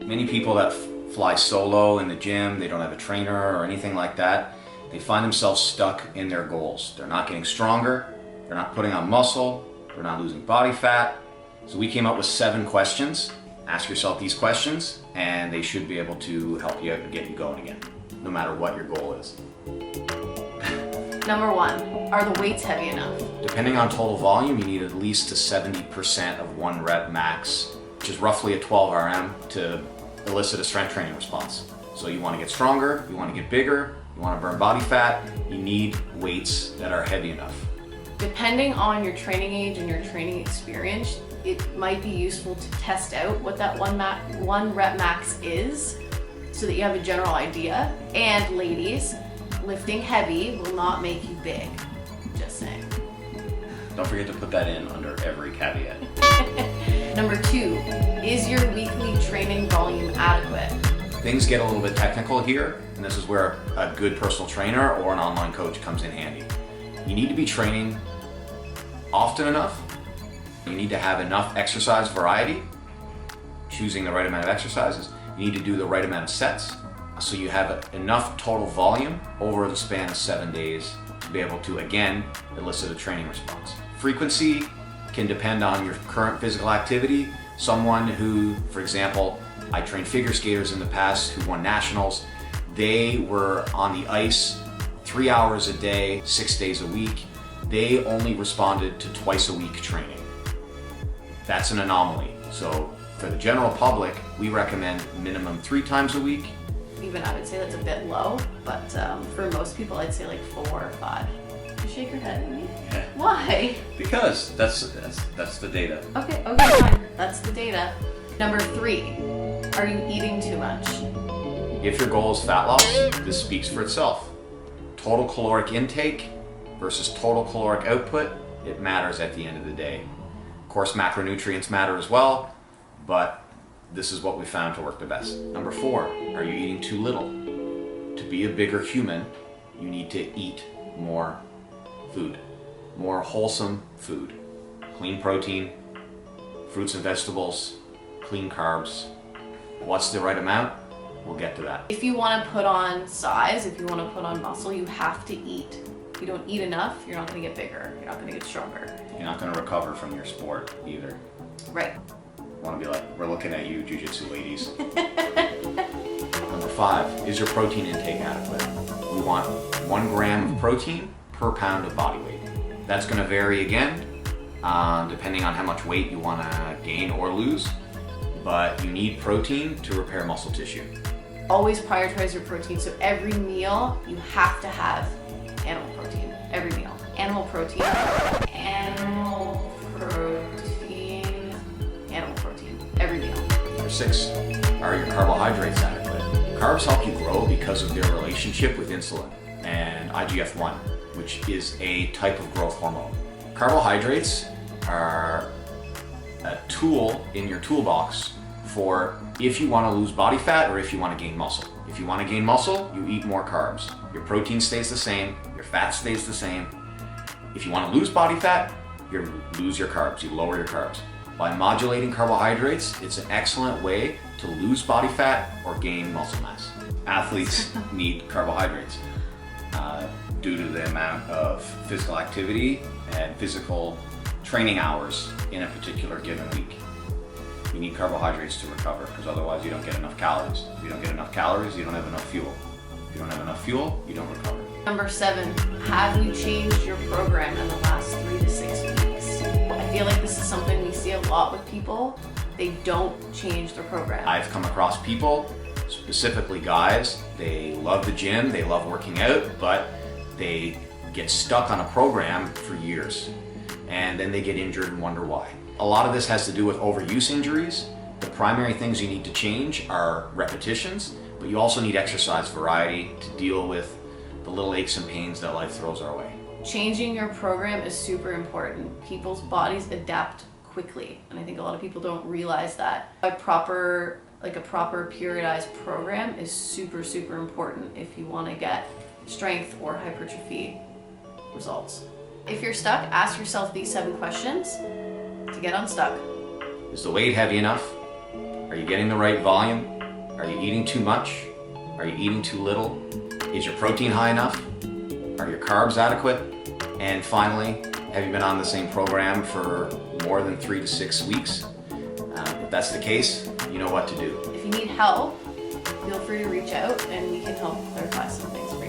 Many people that fly solo in the gym, they don't have a trainer or anything like that, they find themselves stuck in their goals. They're not getting stronger, they're not putting on muscle, they're not losing body fat. So we came up with 7 questions. Ask yourself these questions and they should be able to help you out and get you going again, no matter what your goal is. Number 1, are the weights heavy enough? Depending on total volume, you need at least to 70% of 1 rep max, which is roughly a 12 RM, to elicit a strength training response. So you want to get stronger, you want to get bigger, you want to burn body fat, you need weights that are heavy enough. Depending on your training age and your training experience, it might be useful to test out what that one rep max is so that you have a general idea. And ladies, lifting heavy will not make you big. Just saying. Don't forget to put that in under every caveat. Number 2, is your weekly training volume adequate? Things get a little bit technical here, and this is where a good personal trainer or an online coach comes in handy. You need to be training often enough. You need to have enough exercise variety, choosing the right amount of exercises. You need to do the right amount of sets, so you have enough total volume over the span of 7 days to be able to, again, elicit a training response. Frequency can depend on your current physical activity. Someone who, for example, I trained figure skaters in the past who won nationals. They were on the ice 3 hours a day, 6 days a week. They only responded to twice a week training. That's an anomaly. So for the general public, we recommend minimum 3 times a week. Even I would say that's a bit low, but for most people, I'd say like 4 or 5. You shake your head at me? Yeah. Why? Because that's the data. Okay, fine. That's the data. Number 3, are you eating too much? If your goal is fat loss, this speaks for itself. Total caloric intake versus total caloric output, it matters at the end of the day. Of course, macronutrients matter as well, but this is what we found to work the best. Number 4, are you eating too little? To be a bigger human, you need to eat more food, more wholesome food. Clean protein, fruits and vegetables, clean carbs. What's the right amount? We'll get to that. If you want to put on size, if you want to put on muscle, you have to eat. If you don't eat enough, you're not going to get bigger. You're not going to get stronger. You're not going to recover from your sport either. Right. Want to be like, we're looking at you, jiu-jitsu ladies. Number 5, is your protein intake adequate? We want 1 gram of protein per pound of body weight. That's going to vary again, depending on how much weight you want to gain or lose, but you need protein to repair muscle tissue. Always prioritize your protein. So every meal, you have to have animal protein. Every meal. Animal protein. Animal protein. Animal protein. Every meal. Number 6, are your carbohydrates adequate? Carbs help you grow because of their relationship with insulin and IGF-1, which is a type of growth hormone. Carbohydrates are a tool in your toolbox for if you want to lose body fat or if you want to gain muscle. If you want to gain muscle, you eat more carbs. Your protein stays the same, your fat stays the same. If you want to lose body fat, you lose your carbs, you lower your carbs. By modulating carbohydrates, it's an excellent way to lose body fat or gain muscle mass. Athletes need carbohydrates due to the amount of physical activity and physical training hours in a particular given week. You need carbohydrates to recover because otherwise you don't get enough calories. If you don't get enough calories, you don't have enough fuel. If you don't have enough fuel, you don't recover. Number 7, have you changed your program in the last 3 to 6 weeks? I feel like this is something we see a lot with people. They don't change their program. I've come across people, specifically guys, they love the gym, they love working out, but they get stuck on a program for years and then they get injured and wonder why. A lot of this has to do with overuse injuries. The primary things you need to change are repetitions, but you also need exercise variety to deal with the little aches and pains that life throws our way. Changing your program is super important. People's bodies adapt quickly, and I think a lot of people don't realize that. A proper periodized program is super, super important if you want to get strength or hypertrophy results. If you're stuck, ask yourself these 7 questions to get unstuck. Is the weight heavy enough? Are you getting the right volume? Are you eating too much? Are you eating too little? Is your protein high enough? Are your carbs adequate? And finally, have you been on the same program for more than 3 to 6 weeks? If that's the case, you know what to do. If you need help, feel free to reach out and we can help clarify some things.